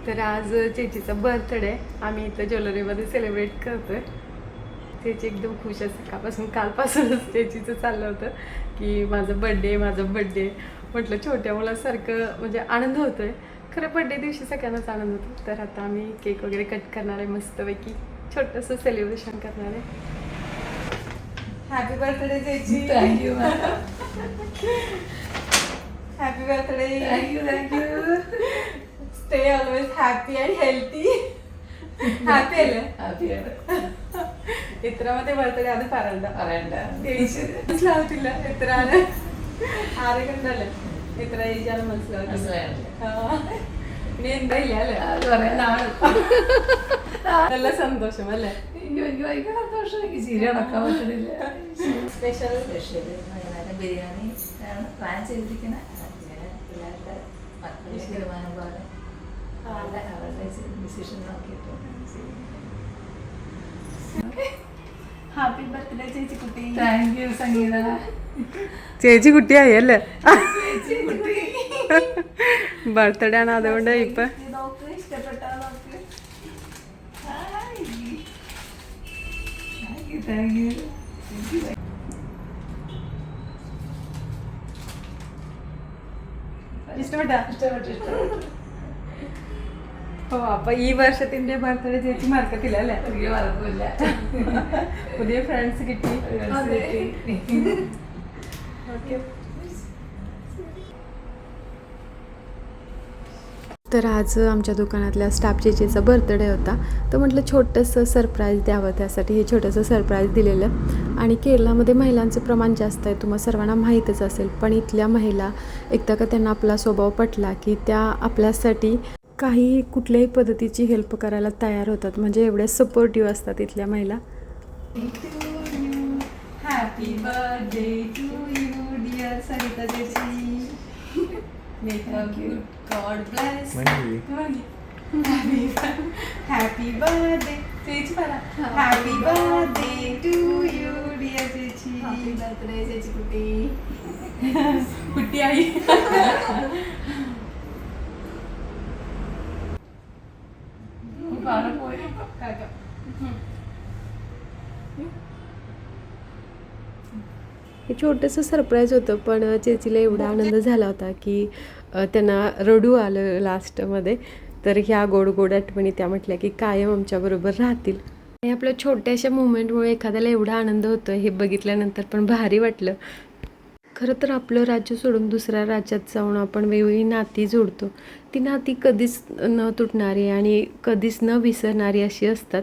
तर आज चेचीचा बर्थडे आम्ही इथं ज्वेलरीमध्ये सेलिब्रेट करतोय. चेची एकदम खुश आहे. सकाळपासून कालपासूनच चेचीचं चाललं होतं की माझं बड्डे म्हटलं छोट्या मुलासारखं म्हणजे आनंद होतोय. खरं बड्डे दिवशी सगळ्यांनाच आनंद होतो. तर आता आम्ही केक वगैरे कट करणार आहे, मस्तपैकी छोटंसं सेलिब्रेशन करणार आहे. Happy birthday chechi. Thank you. Happy birthday. Thank you. Stay always happy and healthy. Happy അല്ലേ? Happy. ഇത്രാമത്തെ ബർത്ത്ഡേ അത് പറയണ്ട. മനസ്സിലാവത്തില്ല എത്രയാണ് ആരെ കണ്ടല്ലേ എത്ര ഏജാണ് മനസ്സിലാവത്തില്ല. ഇനി എന്താ ഇല്ല അല്ലേ നാളെ നല്ല സന്തോഷം അല്ലേ? എനിക്ക് ഭയങ്കര സന്തോഷം. എനിക്ക് ചിരി അടക്കാൻ പറ്റുന്നില്ല. സ്പെഷ്യൽ ബിരിയാണി പ്ലാൻ ചെയ്തിരിക്കുന്നത് പിള്ളേരുടെ തീരുമാനം പോലെ അവരുടെ ഡിസിഷൻ നോക്കിയിട്ട്. ഹാപ്പി ബർത്ത്ഡേ ചേച്ചി കുട്ടി. താങ്ക് യു സംഗീത. ചേച്ചി കുട്ടിയായി അല്ലേ? ചേച്ചി കുട്ടി ബർത്ത്ഡേ ആണ്, അതുകൊണ്ട് ഇപ്പൊ നോക്ക് ഇഷ്ടപ്പെട്ടാ നോക്ക്. Thank you. ഇഷ്ടപ്പെട്ടാ? ഇഷ്ടപ്പെട്ടു. ഓ അപ്പൊ ഈ വർഷത്തിന്റെ ബർത്ത്ഡേ ചേച്ചി മറക്കത്തില്ല അല്ലേ? എനിക്ക് മറക്കില്ല. पुदिय फ्रेंड्स किती. ओके. तर आज आमच्या दुकानातल्या स्टाफ चेचीचा बर्थडे होता, तर म्हटलं छोटंसं सरप्राईज द्यावं, त्यासाठी हे छोटंसं सरप्राईज दिलेलं. आणि केरळामध्ये महिलांचं प्रमाण जास्त आहे, तुम्हाला सर्वांना माहीतच असेल. पण इथल्या महिला एकदा का त्यांना आपला स्वभाव पटला की त्या आपल्यासाठी काही कुठल्याही पद्धतीची हेल्प करायला तयार होतात. म्हणजे एवढ्या सपोर्टिव्ह असतात इथल्या महिला. Happy birthday to you dear Sarita chechi. Thank you. God bless. Happy birthday chechi मला. Happy birthday to you dear chechi. Happy birthday chechi कुटी. कुटी आई. हे छोटंसं सरप्राईज होतं, पण चेचीला एवढा आनंद झाला होता की त्यांना रडू आलं लास्टमध्ये. तर ह्या गोड गोड आठवणी त्या म्हटल्या की कायम आमच्याबरोबर राहतील. आणि आपल्या छोट्याशा मुवमेंटमुळे एखाद्याला एवढा आनंद होतो हे बघितल्यानंतर पण भारी वाटलं. खरं तर आपलं राज्य सोडून दुसऱ्या राज्यात जाऊन आपण वेगवेगळी नाती जोडतो. ती नाती कधीच न तुटणारी आणि कधीच न विसरणारी अशी असतात.